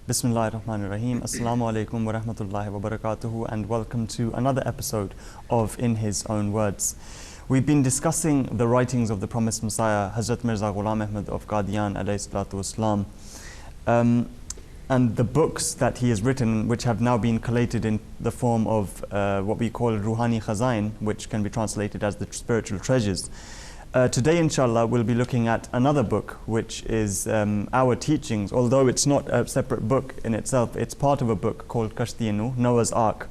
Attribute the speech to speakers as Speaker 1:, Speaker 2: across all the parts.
Speaker 1: Bismillahir Rahmanir Rahim. Assalamu alaikum wa rahmatullahi wa barakatuhu, and welcome to another episode of In His Own Words. We've been discussing the writings of the promised Messiah, Hazrat Mirza Ghulam Ahmad of Qadian alayhi salatu wassalam, and the books that he has written, which have now been collated in the form of what we call Ruhani Khazain, which can be translated as the spiritual treasures. Today, inshallah, we'll be looking at another book, which is our teachings. Although it's not a separate book in itself, it's part of a book called Qaasid Muin, Noah's Ark.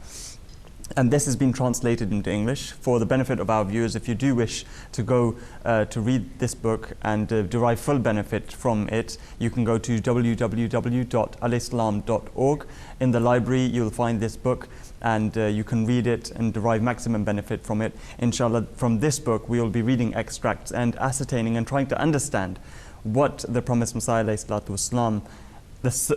Speaker 1: And this has been translated into English. For the benefit of our viewers, if you do wish to go to read this book and derive full benefit from it, you can go to www.alislam.org. In the library, you'll find this book, and you can read it and derive maximum benefit from it. Inshallah, from this book, we will be reading extracts and ascertaining and trying to understand what the promised Messiah ﷺ,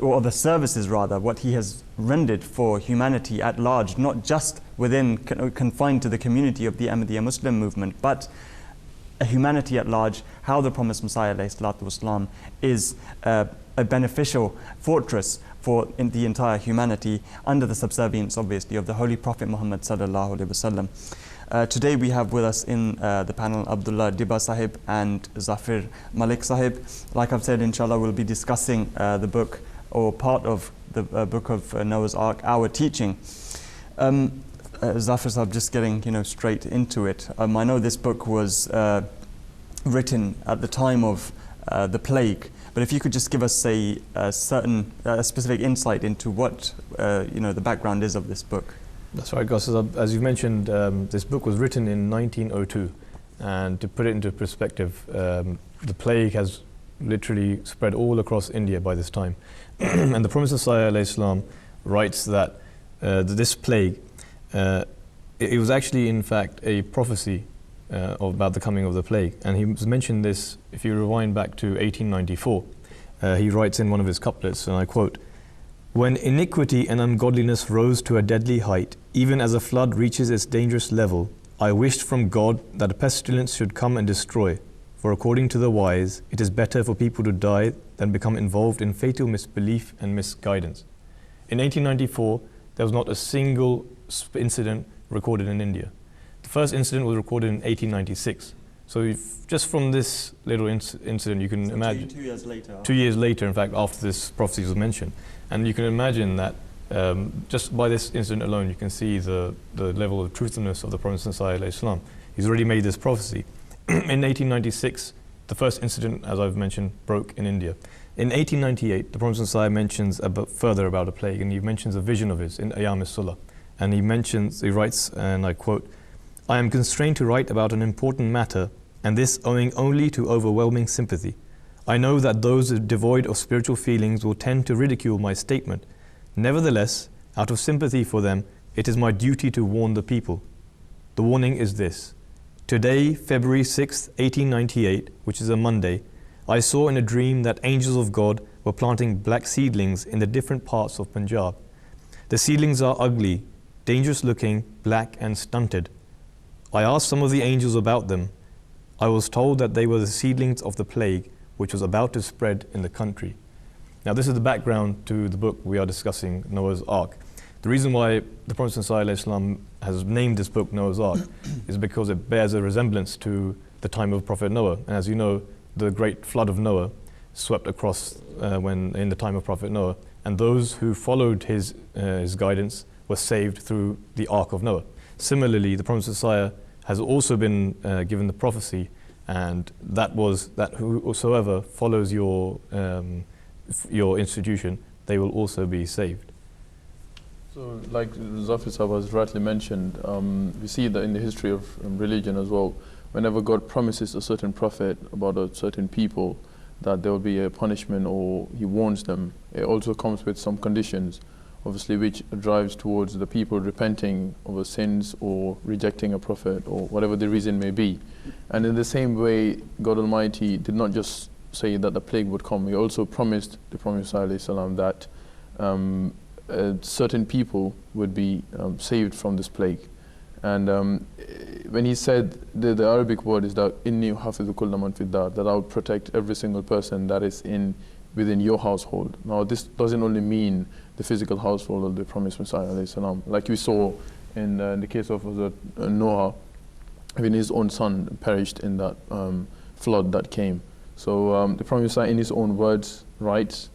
Speaker 1: or the services rather, what he has rendered for humanity at large, not just within confined to the community of the Ahmadiyya Muslim movement, but humanity at large, how the promised Messiah ﷺ is a beneficial fortress for the entire humanity under the subservience, obviously, of the Holy Prophet Muhammad sallallahu alaihi wasallam. Today we have with us in the panel Abdul Diba Sahib and Zafir Malik Sahib. Like I've said, inshallah, we'll be discussing the book, or part of the book of Noah's Ark, our teaching. Zafir Sahib, just getting straight into it. I know this book was written at the time of the plague, but if you could just give us a specific insight into what the background is of this book.
Speaker 2: That's right, Qaasid. As you mentioned, this book was written in 1902, and to put it into perspective, the plague has literally spread all across India by this time. And the Promised Messiah ﷺ writes that this plague, it was actually in fact a prophecy about the coming of the plague. And he mentioned this, if you rewind back to 1894, he writes in one of his couplets, and I quote, "When iniquity and ungodliness rose to a deadly height, even as a flood reaches its dangerous level, I wished from God that a pestilence should come and destroy. For according to the wise, it is better for people to die than become involved in fatal misbelief and misguidance." In 1894, there was not a single incident recorded in India. The first incident was recorded in 1896. So just from this little incident, you can imagine...
Speaker 1: 2 years later.
Speaker 2: 2 years later, in fact, after this prophecy was mentioned. And you can imagine that just by this incident alone, you can see the level of truthfulness of the Promised Messiah ﷺ. He's already made this prophecy. In 1896, the first incident, as I've mentioned, broke in India. In 1898, the Promised Messiah mentions further about a plague, and he mentions a vision of his in Ayam as-Sulah. And he writes, and I quote, "I am constrained to write about an important matter, and this owing only to overwhelming sympathy. I know that those devoid of spiritual feelings will tend to ridicule my statement. Nevertheless, out of sympathy for them, it is my duty to warn the people. The warning is this. Today, February 6, 1898, which is a Monday, I saw in a dream that angels of God were planting black seedlings in the different parts of Punjab. The seedlings are ugly, dangerous looking, black and stunted. I asked some of the angels about them. I was told that they were the seedlings of the plague, which was about to spread in the country." Now, this is the background to the book we are discussing, Noah's Ark. The reason why the Prophet ﷺ has named this book Noah's Ark is because it bears a resemblance to the time of Prophet Noah. And as you know, the great flood of Noah swept across in the time of Prophet Noah, and those who followed his guidance were saved through the Ark of Noah. Similarly, the Prophet Messiah has also been given the prophecy, and that was that whosoever follows your institution, they will also be saved.
Speaker 3: So, like Zafir Sahib has rightly mentioned, we see that in the history of religion as well, whenever God promises a certain prophet about a certain people that there will be a punishment, or he warns them, it also comes with some conditions, obviously, which drives towards the people repenting of their sins or rejecting a prophet, or whatever the reason may be. And in the same way, God Almighty did not just say that the plague would come. He also promised the Prophet ﷺ that certain people would be saved from this plague. And when he said, the Arabic word is that inni hafizu kulla man fid dar, that I would protect every single person that is in within your household. Now, this doesn't only mean the physical household of the promised Messiah, alayhi salam. Like we saw in the case of Noah, even his own son perished in that flood that came. So the promised Messiah, in his own words, writes,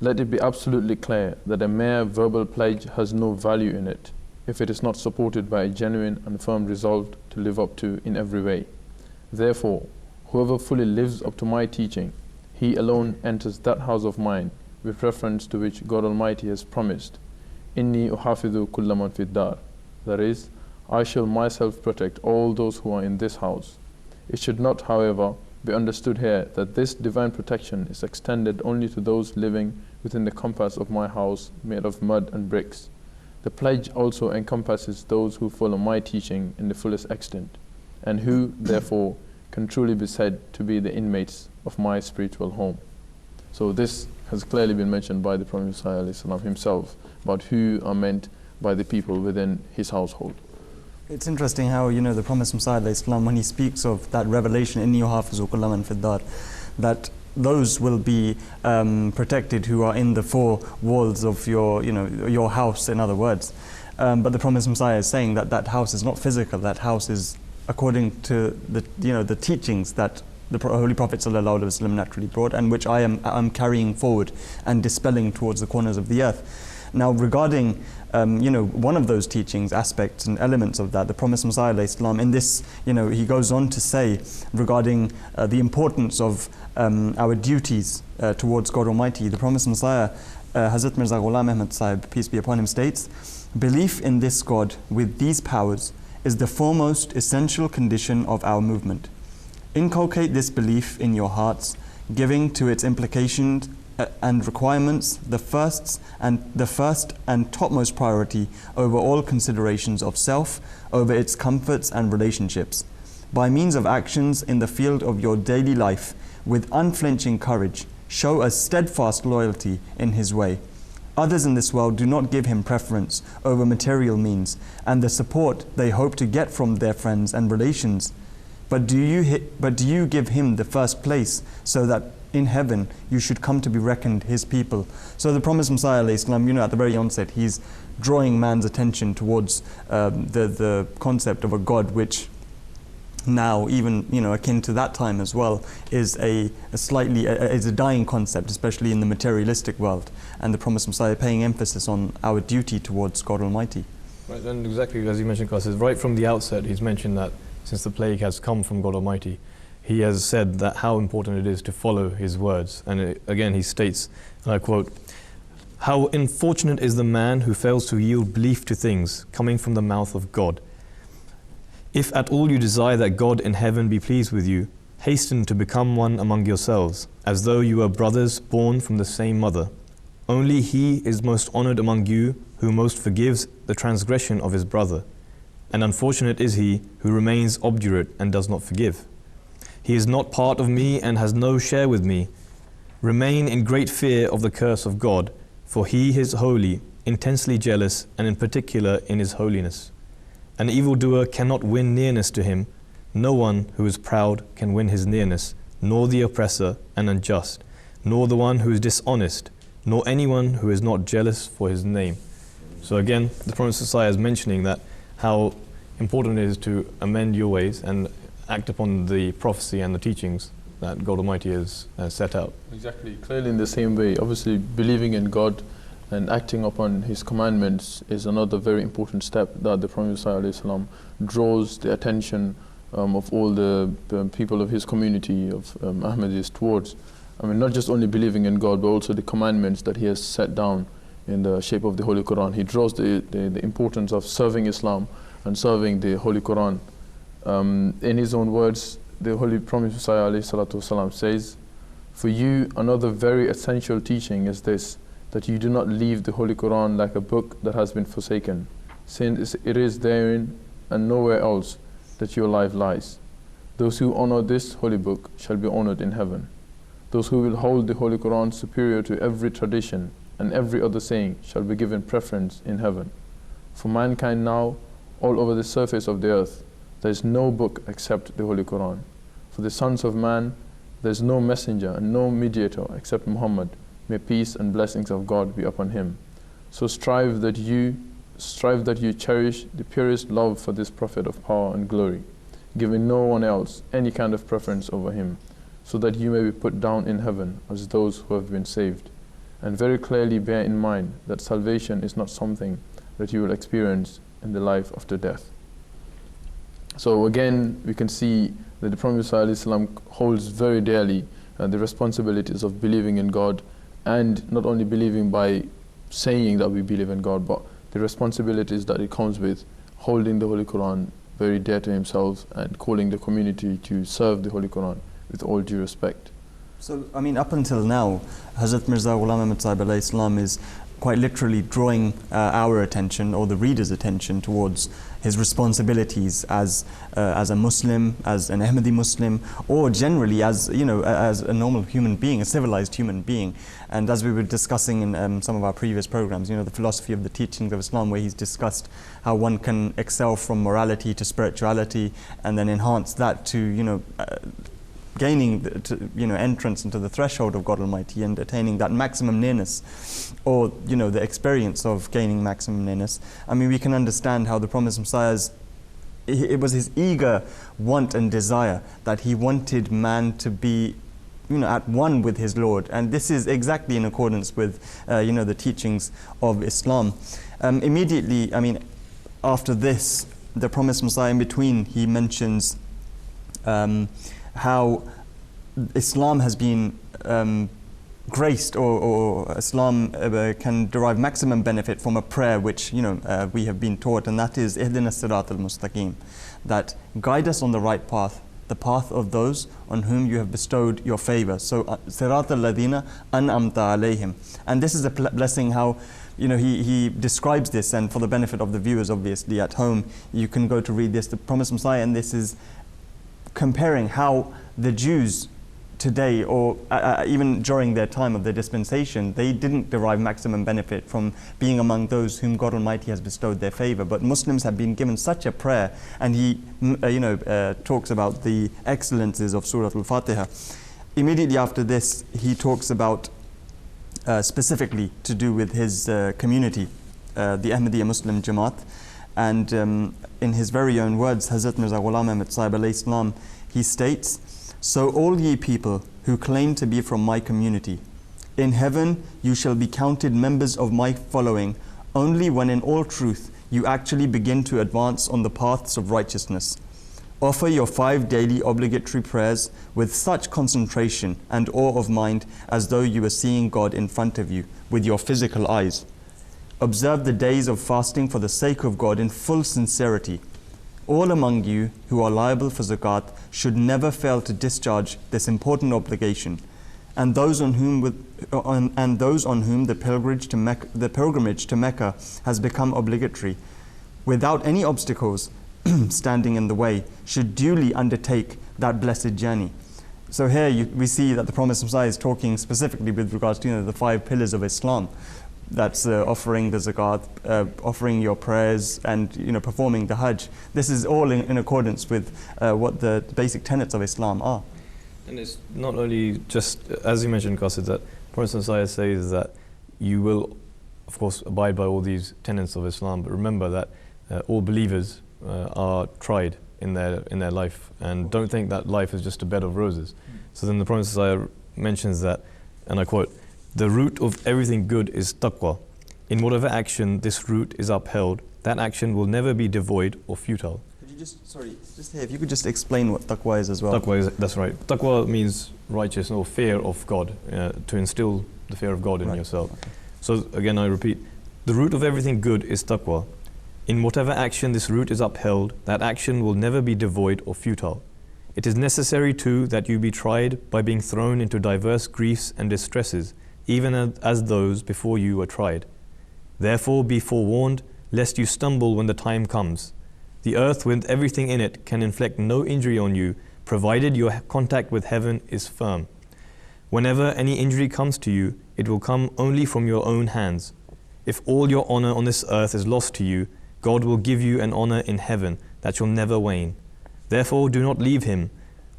Speaker 3: "Let it be absolutely clear that a mere verbal pledge has no value in it if it is not supported by a genuine and firm resolve to live up to in every way. Therefore, whoever fully lives up to my teaching, he alone enters that house of mine with reference to which God Almighty has promised, Inni uhafidhu kulla man fid dar. That is, I shall myself protect all those who are in this house. It should not, however, be understood here that this divine protection is extended only to those living within the compass of my house made of mud and bricks. The pledge also encompasses those who follow my teaching in the fullest extent, and who, therefore, can truly be said to be the inmates of my spiritual home." So this has clearly been mentioned by the Prophet Messiah himself about who are meant by the people within his household.
Speaker 1: It's interesting how, the Prophet Messiah, when he speaks of that revelation, "Inni uhafizu kulla man fid dar," that those will be protected who are in the four walls of your house, in other words. But the Prophet Messiah is saying that that house is not physical. That house is according to the teachings that the Holy Prophet ﷺ naturally brought, and which I'm carrying forward and dispelling towards the corners of the earth. Now, regarding one of those teachings, aspects and elements of that, the Prophet Messiah ﷺ, in this, he goes on to say regarding the importance of our duties towards God Almighty. The Prophet Messiah, Hazrat Mirza Ghulam Ahmad Sahib, peace be upon him, states, "Belief in this God with these powers is the foremost essential condition of our movement. Inculcate this belief in your hearts, giving to its implications and requirements the first and topmost priority over all considerations of self, over its comforts and relationships. By means of actions in the field of your daily life, with unflinching courage, show a steadfast loyalty in his way. Others in this world do not give him preference over material means and the support they hope to get from their friends and relations. But do you give him the first place, so that in heaven you should come to be reckoned his people?" So the Prophet Messiah, at the very onset, he's drawing man's attention towards the concept of a God which now, even akin to that time as well, is a dying concept, especially in the materialistic world. And the Prophet Messiah paying emphasis on our duty towards God Almighty.
Speaker 2: Right, and exactly as you mentioned, Qaasid, right from the outset, he's mentioned that since the plague has come from God Almighty, he has said that how important it is to follow his words. And again, he states, and I quote, "How unfortunate is the man who fails to yield belief to things coming from the mouth of God. If at all you desire that God in heaven be pleased with you, hasten to become one among yourselves, as though you were brothers born from the same mother. Only he is most honored among you who most forgives the transgression of his brother. And unfortunate is he who remains obdurate and does not forgive. He is not part of me and has no share with me. Remain in great fear of the curse of God, for he is holy, intensely jealous, and in particular in his holiness. An evildoer cannot win nearness to him. No one who is proud can win his nearness, nor the oppressor and unjust, nor the one who is dishonest, nor anyone who is not jealous for his name." So again, the Prophet Messiah is mentioning that how important it is to amend your ways and act upon the prophecy and the teachings that God Almighty has set out.
Speaker 3: Exactly, clearly in the same way. Obviously, believing in God and acting upon his commandments is another very important step that the Prophet ﷺ draws the attention of all the people of his community of Ahmadis towards. I mean, not just only believing in God, but also the commandments that he has set down in the shape of the Holy Quran. He draws the importance of serving Islam and serving the Holy Quran. In his own words, the Holy Prophet Messiah ﷺ says, "For you, another very essential teaching is this, that you do not leave the Holy Quran like a book that has been forsaken, since it is therein and nowhere else that your life lies. Those who honor this holy book shall be honored in heaven. Those who will hold the Holy Quran superior to every tradition and every other saying shall be given preference in heaven. For mankind now, all over the surface of the earth, there is no book except the Holy Quran. For the sons of man, there is no messenger and no mediator except Muhammad. May peace and blessings of God be upon him. So strive that you cherish the purest love for this Prophet of power and glory, giving no one else any kind of preference over him, so that you may be put down in heaven as those who have been saved. And very clearly bear in mind that salvation is not something that you will experience in the life after death. So again, we can see that the Prophet ﷺ holds very dearly the responsibilities of believing in God, and not only believing by saying that we believe in God, but the responsibilities that it comes with holding the Holy Quran very dear to himself and calling the community to serve the Holy Quran with all due respect.
Speaker 1: So, I mean, up until now, Hazrat Mirza Ghulam Ahmad Sahib alayhi salam is quite literally drawing our attention, or the reader's attention, towards his responsibilities as a Muslim, as an Ahmadi Muslim, or generally as, you know, as a normal human being, a civilized human being. And as we were discussing in some of our previous programs, you know, the philosophy of the teachings of Islam, where he's discussed how one can excel from morality to spirituality and then enhance that to, you know, gaining entrance into the threshold of God Almighty and attaining that maximum nearness, or, you know, the experience of gaining maximum nearness. I mean, we can understand how the Promised Messiah's, it was his eager want and desire that he wanted man to be, you know, at one with his Lord, and this is exactly in accordance with you know, the teachings of Islam. Immediately, I mean, after this, the Promised Messiah, in between, he mentions how Islam has been graced, or Islam can derive maximum benefit from a prayer which, you know, we have been taught, and that is Ihdina Sirat al-Mustaqim, that guide us on the right path, the path of those on whom you have bestowed your favor. So Sirat al-Ladina an'amta alayhim. And this is a blessing how, you know, he describes this, and for the benefit of the viewers obviously at home, you can go to read this, the Promised Messiah, and this is comparing how the Jews today, or even during their time of their dispensation, they didn't derive maximum benefit from being among those whom God Almighty has bestowed their favor. But Muslims have been given such a prayer, and he talks about the excellences of Surah Al-Fatiha. Immediately after this, he talks about specifically to do with his community, the Ahmadiyya Muslim Jamaat. And in his very own words, Hazrat Mirza Ghulam Ahmad Sahib alayhi salam, he states, "So all ye people who claim to be from my community, in heaven you shall be counted members of my following only when in all truth you actually begin to advance on the paths of righteousness. Offer your 5 daily obligatory prayers with such concentration and awe of mind as though you were seeing God in front of you with your physical eyes. Observe the days of fasting for the sake of God in full sincerity. All among you who are liable for zakat should never fail to discharge this important obligation, and those on whom the pilgrimage to Mecca has become obligatory, without any obstacles standing in the way, should duly undertake that blessed journey." So here we see that the Promised Messiah is talking specifically with regards to, you know, the 5 pillars of Islam. That's offering the zakat, offering your prayers, and, you know, performing the Hajj. This is all in accordance with what the basic tenets of Islam are.
Speaker 2: And it's not only just, as you mentioned, Qaasid, that Prophet Messiah says that you will, of course, abide by all these tenets of Islam, but remember that all believers are tried in their life, and don't think that life is just a bed of roses. So then the Prophet Messiah mentions that, and I quote, "The root of everything good is taqwa. In whatever action this root is upheld, that action will never be devoid or futile."
Speaker 1: Could you just here, if you could just explain what taqwa is as well.
Speaker 2: Taqwa is, that's right. Taqwa means righteous or fear of God, to instill the fear of God in yourself. Okay. So again, I repeat, the root of everything good is taqwa. In whatever action this root is upheld, that action will never be devoid or futile. It is necessary too that you be tried by being thrown into diverse griefs and distresses, even as those before you were tried. Therefore be forewarned, lest you stumble when the time comes. The earth with everything in it can inflict no injury on you, provided your contact with heaven is firm. Whenever any injury comes to you, it will come only from your own hands. If all your honor on this earth is lost to you, God will give you an honor in heaven that shall never wane. Therefore do not leave him.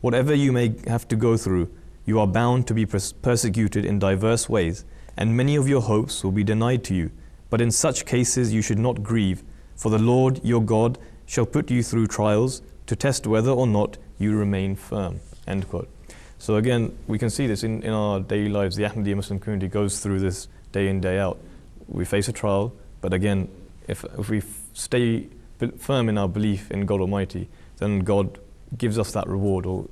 Speaker 2: Whatever you may have to go through, you are bound to be persecuted in diverse ways, and many of your hopes will be denied to you. But in such cases you should not grieve, for the Lord your God shall put you through trials to test whether or not you remain firm." End quote. So again, we can see this in our daily lives. The Ahmadiyya Muslim community goes through this day in, day out. We face a trial, but again, if we stay firm in our belief in God Almighty, then God gives us that reward, or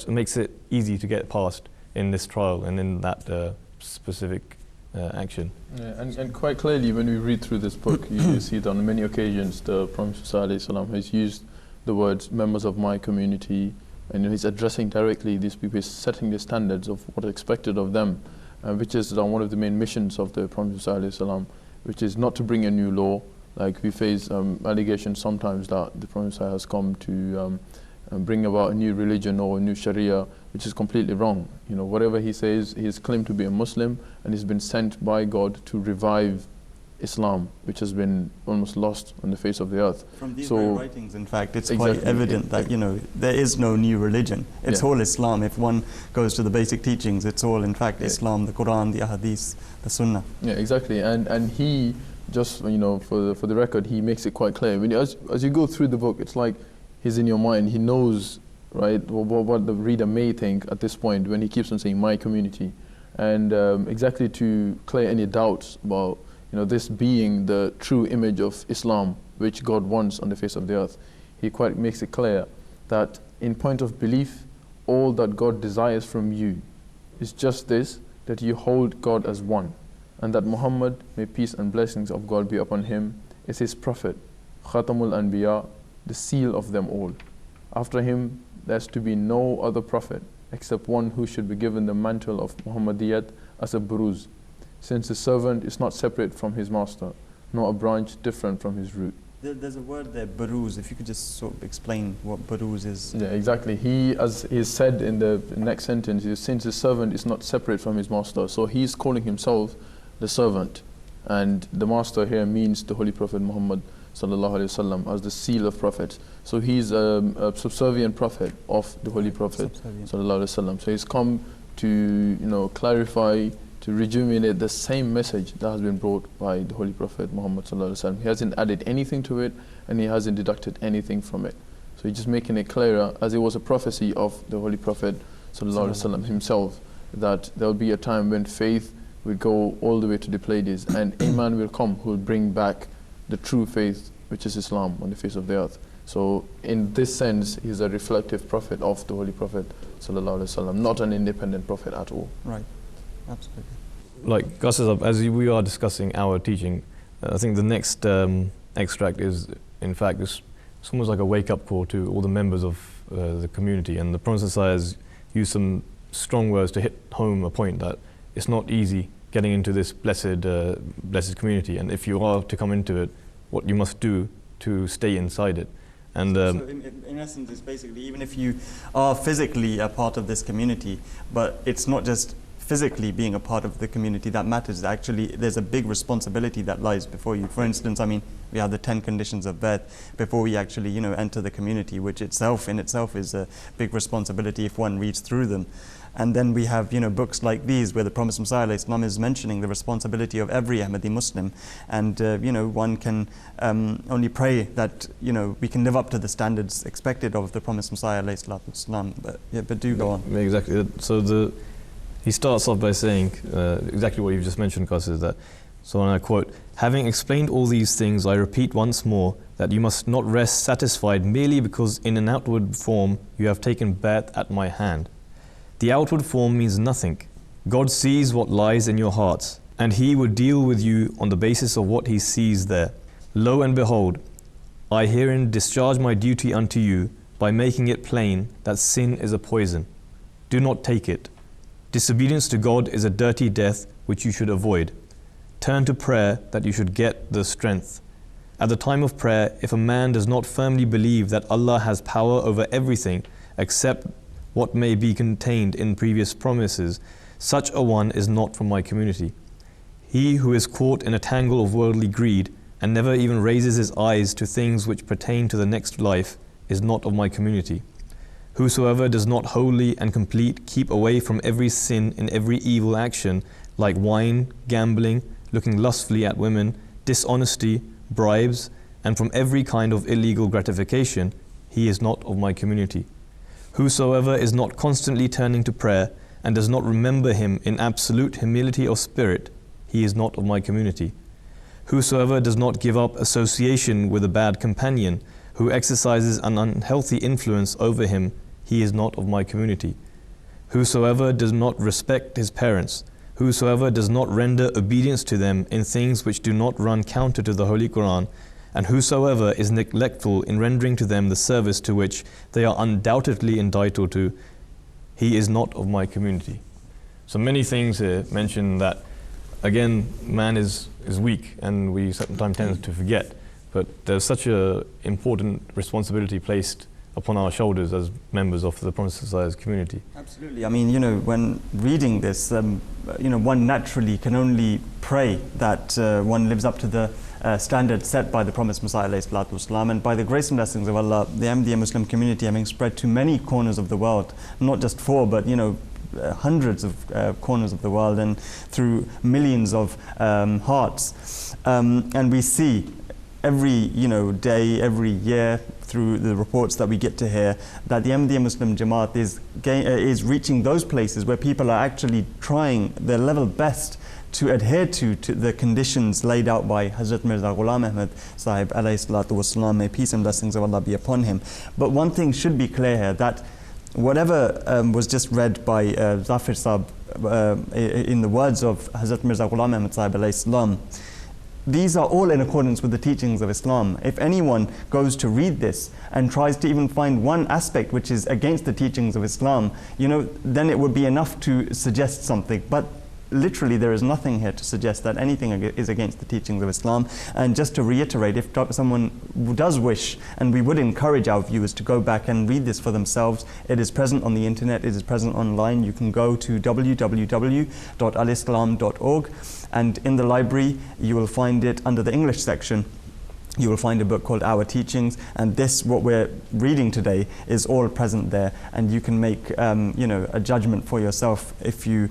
Speaker 2: makes it easy to get past in this trial and in that specific action.
Speaker 3: Yeah, and quite clearly, when we read through this book, you see that on many occasions the Prophet ﷺ has used the words "members of my community," and he's addressing directly these people, he's setting the standards of what is expected of them, which is one of the main missions of the Prophet ﷺ, which is not to bring a new law. Like we face allegations sometimes that the Prophet has come to bring about a new religion or a new Sharia, which is completely wrong. You know, whatever he says, he is claimed to be a Muslim, and he's been sent by God to revive Islam, which has been almost lost on the face of the earth.
Speaker 1: From these very writings, in fact, it's quite evident that, you know, there is no new religion. It's all Islam. If one goes to the basic teachings, it's all, in fact, Islam, the Quran, the Ahadith, the Sunnah.
Speaker 3: Yeah, exactly. And he just, you know, for the record, he makes it quite clear. When as you go through the book, it's like he's in your mind. He knows, right, what the reader may think at this point when he keeps on saying "my community," and exactly to clear any doubts about, you know, this being the true image of Islam, which God wants on the face of the earth. He quite makes it clear that in point of belief, all that God desires from you is just this, that you hold God as one, and that Muhammad, may peace and blessings of God be upon him, is his prophet, Khatamul Anbiya, the seal of them all. After him, there's to be no other prophet except one who should be given the mantle of Muhammadiyyat as a buruz, since the servant is not separate from his master, nor a branch different from his root.
Speaker 1: There's a word there, buruz. If you could just sort of explain what buruz is.
Speaker 3: Yeah, exactly. He, as he is said in the next sentence, is, since his servant is not separate from his master. So he's calling himself the servant, and the master here means the Holy Prophet Muhammad sallallahu alaihi wasallam as the seal of prophets. So he's a subservient prophet of the Holy Prophet sallallahu alaihi wasallam. So he's come to, you know, clarify, to rejuvenate the same message that has been brought by the Holy Prophet Muhammad sallallahu alaihi wasallam. He hasn't added anything to it, and he hasn't deducted anything from it. So he's just making it clearer, as it was a prophecy of the Holy Prophet sallallahu alaihi wasallam himself, that there will be a time when faith will go all the way to the Pleiades, and a man will come who will bring back the true faith, which is Islam, on the face of the earth. So in this sense, he's a reflective prophet of the Holy Prophet sallallahu alaihi wasallam, not an independent prophet at all.
Speaker 1: Right, absolutely.
Speaker 2: Like Qaasid, as we are discussing our teaching, I think the next extract is, in fact, it's almost like a wake-up call to all the members of the community. And the Prophet has used some strong words to hit home a point that it's not easy getting into this blessed community, and if you are to come into it, what you must do to stay inside it. And
Speaker 1: so in essence, it's basically, even if you are physically a part of this community, but it's not just physically being a part of the community that matters. Actually, there's a big responsibility that lies before you. For instance, I mean, we have the 10 conditions of birth before we actually, you know, enter the community, which in itself is a big responsibility if one reads through them. And then we have, you know, books like these where the Prophet Messiah is mentioning the responsibility of every Ahmadi Muslim, and you know, one can only pray that, you know, we can live up to the standards expected of the Prophet Messiah. But do go on.
Speaker 2: Exactly. So he starts off by saying exactly what you've just mentioned, Qaasid, that, so and I quote, "Having explained all these things, I repeat once more that you must not rest satisfied merely because in an outward form you have taken birth at my hand. The outward form means nothing. God sees what lies in your hearts, and He will deal with you on the basis of what He sees there. Lo and behold, I herein discharge my duty unto you by making it plain that sin is a poison. Do not take it. Disobedience to God is a dirty death which you should avoid. Turn to prayer that you should get the strength. At the time of prayer, if a man does not firmly believe that Allah has power over everything except what may be contained in previous promises, such a one is not from my community. He who is caught in a tangle of worldly greed and never even raises his eyes to things which pertain to the next life is not of my community. Whosoever does not wholly and complete keep away from every sin and every evil action, like wine, gambling, looking lustfully at women, dishonesty, bribes, and from every kind of illegal gratification, he is not of my community. Whosoever is not constantly turning to prayer and does not remember him in absolute humility of spirit, he is not of my community. Whosoever does not give up association with a bad companion, who exercises an unhealthy influence over him, he is not of my community. Whosoever does not respect his parents, whosoever does not render obedience to them in things which do not run counter to the Holy Quran, and whosoever is neglectful in rendering to them the service to which they are undoubtedly entitled to, he is not of my community. So many things here mention that, again, man is weak, and we sometimes tend to forget. But there's such an important responsibility placed upon our shoulders as members of the Promised Messiah's community.
Speaker 1: Absolutely. I mean, when reading this, one naturally can only pray that one lives up to the standard set by the Promised Messiah ﷺ, and by the grace and blessings of Allah, the MTA Muslim community having spread to many corners of the world, not just 4, but hundreds of corners of the world, and through millions of hearts, and we see every day, every year, through the reports that we get to hear, that the MTA Muslim Jamaat is reaching those places where people are actually trying their level best to adhere to the conditions laid out by Hazrat Mirza Ghulam Ahmad Sahib alayhi salatu wasalam, may peace and blessings of Allah be upon him. But one thing should be clear here, that whatever was just read by Zafir Sahib in the words of Hazrat Mirza Ghulam Ahmad Sahib alayhi salam, these are all in accordance with the teachings of Islam. If anyone goes to read this and tries to even find one aspect which is against the teachings of Islam, then it would be enough to suggest something. But literally there is nothing here to suggest that anything is against the teachings of Islam. And just to reiterate, if someone does wish, and we would encourage our viewers to go back and read this for themselves, it is present on the internet, it is present online. You can go to www.alislam.org, and in the library you will find it under the English section. You will find a book called Our Teachings, and this, what we're reading today, is all present there, and you can make a judgment for yourself. If you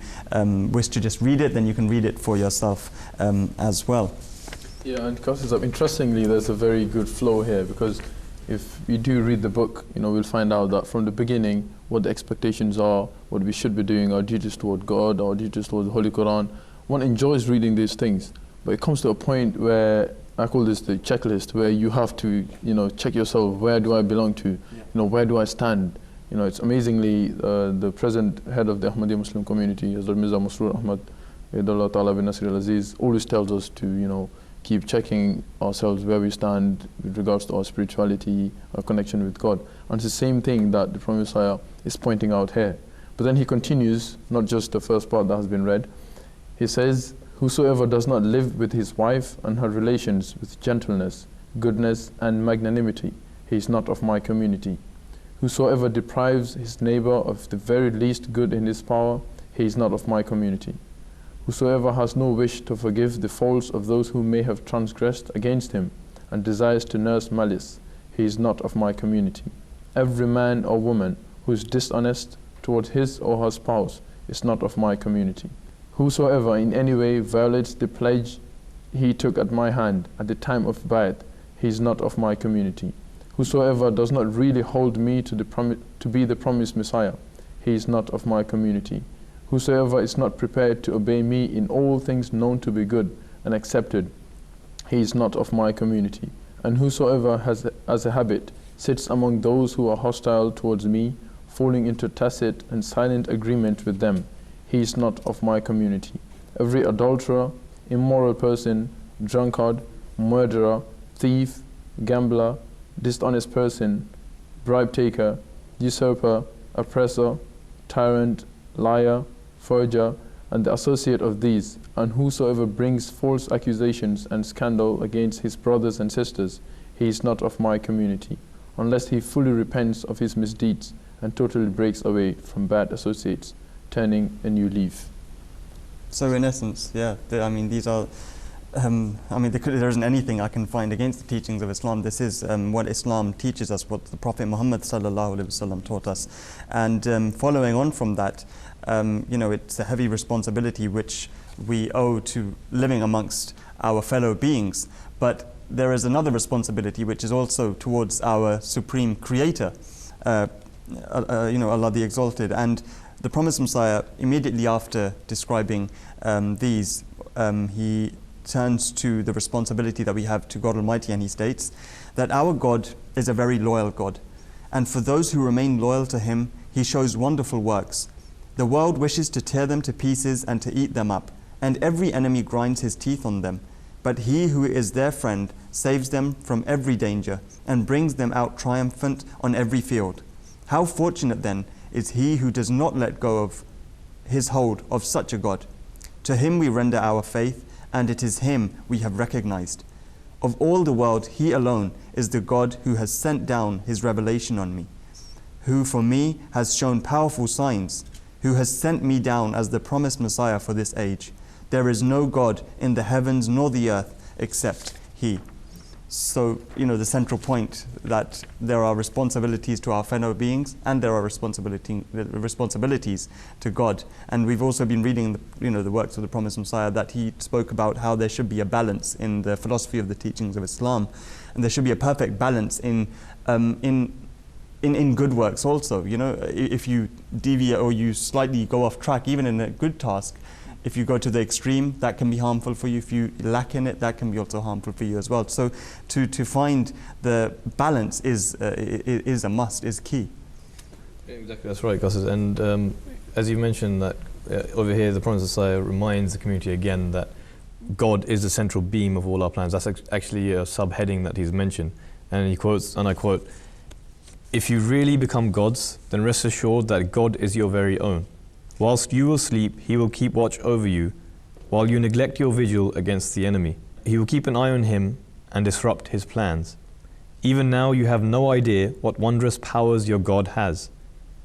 Speaker 1: wish to just read it, then you can read it for yourself as well.
Speaker 3: Yeah, and Qaasid, interestingly, there's a very good flow here, because if we do read the book, we'll find out that from the beginning what the expectations are, what we should be doing, our duties toward God, our duties toward the Holy Quran. One enjoys reading these things, but it comes to a point where I call this the checklist, where you have to, check yourself. Where do I belong to? Where do I stand? It's amazingly the present head of the Ahmadiyya Muslim community, Hazrat Mirza Masroor Ahmad, Ayyadullah Ta'ala bin Nasir al-Aziz, always tells us to, keep checking ourselves where we stand with regards to our spirituality, our connection with God. And it's the same thing that the Prophet Messiah is pointing out here. But then he continues, not just the first part that has been read. He says, whosoever does not live with his wife and her relations with gentleness, goodness, and magnanimity, he is not of my community. Whosoever deprives his neighbor of the very least good in his power, he is not of my community. Whosoever has no wish to forgive the faults of those who may have transgressed against him, and desires to nurse malice, he is not of my community. Every man or woman who is dishonest toward his or her spouse is not of my community. Whosoever in any way violates the pledge he took at my hand at the time of Bay'at, he is not of my community. Whosoever does not really hold me to be the promised Messiah, he is not of my community. Whosoever is not prepared to obey me in all things known to be good and accepted, he is not of my community. And whosoever has as a habit sits among those who are hostile towards me, falling into tacit and silent agreement with them, he is not of my community. Every adulterer, immoral person, drunkard, murderer, thief, gambler, dishonest person, bribe taker, usurper, oppressor, tyrant, liar, forger, and the associate of these, and whosoever brings false accusations and scandal against his brothers and sisters, he is not of my community, unless he fully repents of his misdeeds and totally breaks away from bad associates, turning a new leaf.
Speaker 1: So in essence, these are I mean, there isn't anything I can find against the teachings of Islam. This is what Islam teaches us, what the Prophet Muhammad sallallahu alaihi wasallam taught us. And following on from that, you know, it's a heavy responsibility which we owe to living amongst our fellow beings. But there is another responsibility which is also towards our Supreme Creator, you know, Allah the Exalted. And the Promised Messiah, immediately after describing these, he turns to the responsibility that we have to God Almighty, and he states that our God is a very loyal God, and for those who remain loyal to him, he shows wonderful works. The world wishes to tear them to pieces and to eat them up, and every enemy grinds his teeth on them. But he who is their friend saves them from every danger and brings them out triumphant on every field. How fortunate then is he who does not let go of his hold of such a God. To him we render our faith, and it is him we have recognized. Of all the world, he alone is the God who has sent down his revelation on me, who for me has shown powerful signs, who has sent me down as the promised Messiah for this age. There is no God in the heavens nor the earth except he. So, you know, the central point that there are responsibilities to our fellow beings, and there are responsibilities to God. And we've also been reading the works of the Promised Messiah, that he spoke about how there should be a balance in the philosophy of the teachings of Islam, and there should be a perfect balance in good works also. You know, if you deviate or you slightly go off track, even in a good task, if you go to the extreme, that can be harmful for you. If you lack in it, that can be also harmful for you as well. So to find the balance is a must, is key.
Speaker 2: Exactly, that's right, Qaasid. And as you mentioned, that over here, the Promised Messiah reminds the community again that God is the central beam of all our plans. That's actually a subheading that he's mentioned. And he quotes, and I quote, "If you really become God's, then rest assured that God is your very own. Whilst you will sleep, he will keep watch over you, while you neglect your vigil against the enemy. He will keep an eye on him and disrupt his plans. Even now you have no idea what wondrous powers your God has.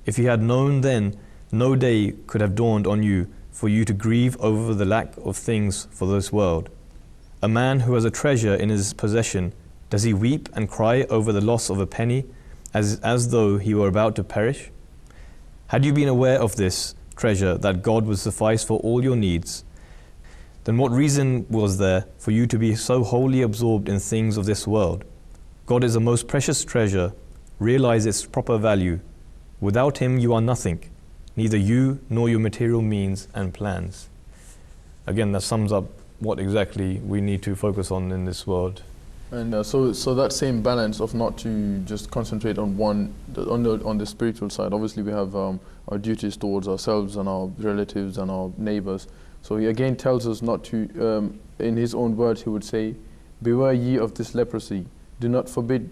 Speaker 2: If you had known then, no day could have dawned on you for you to grieve over the lack of things for this world. A man who has a treasure in his possession, does he weep and cry over the loss of a penny as though he were about to perish? Had you been aware of this treasure, that God would suffice for all your needs, then what reason was there for you to be so wholly absorbed in things of this world? God is a most precious treasure. Realize its proper value. Without him you are nothing, neither you nor your material means and plans." Again, that sums up what exactly we need to focus on in this world.
Speaker 3: And so that same balance of not to just concentrate on on the spiritual side. Obviously, we have our duties towards ourselves and our relatives and our neighbors. So he again tells us not to, in his own words, he would say, "Beware ye of this leprosy. I do not forbid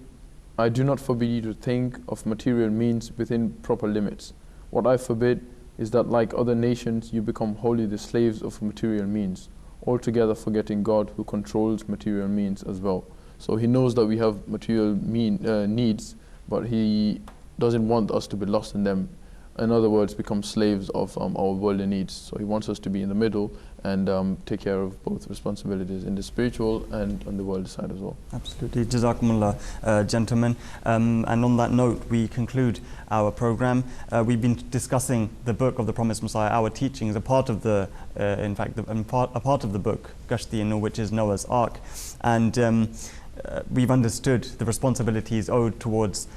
Speaker 3: you to think of material means within proper limits. What I forbid is that, like other nations, you become wholly the slaves of material means, altogether forgetting God who controls material means as well." So he knows that we have material needs, but he doesn't want us to be lost in them. In other words, become slaves of our worldly needs. So he wants us to be in the middle and take care of both responsibilities in the spiritual and on the worldly side as well.
Speaker 1: Absolutely. Jazakumullah, gentlemen. And on that note, we conclude our program. We've been discussing the book of the Promised Messiah, our teachings, a part of the, a part of the book, Qashti Nuh, which is Noah's Ark. And we've understood the responsibilities owed towards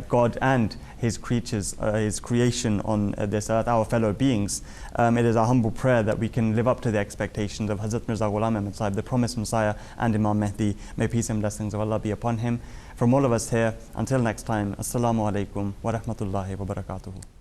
Speaker 1: God and his creatures, his creation on this earth, our fellow beings. It is our humble prayer that we can live up to the expectations of Hazrat Mirza Ghulam Ahmad Sahib, the Promised Messiah, and Imam Mahdi. May peace and blessings of Allah be upon him. From all of us here, until next time, Assalamu alaikum wa rahmatullahi wa barakatuhu.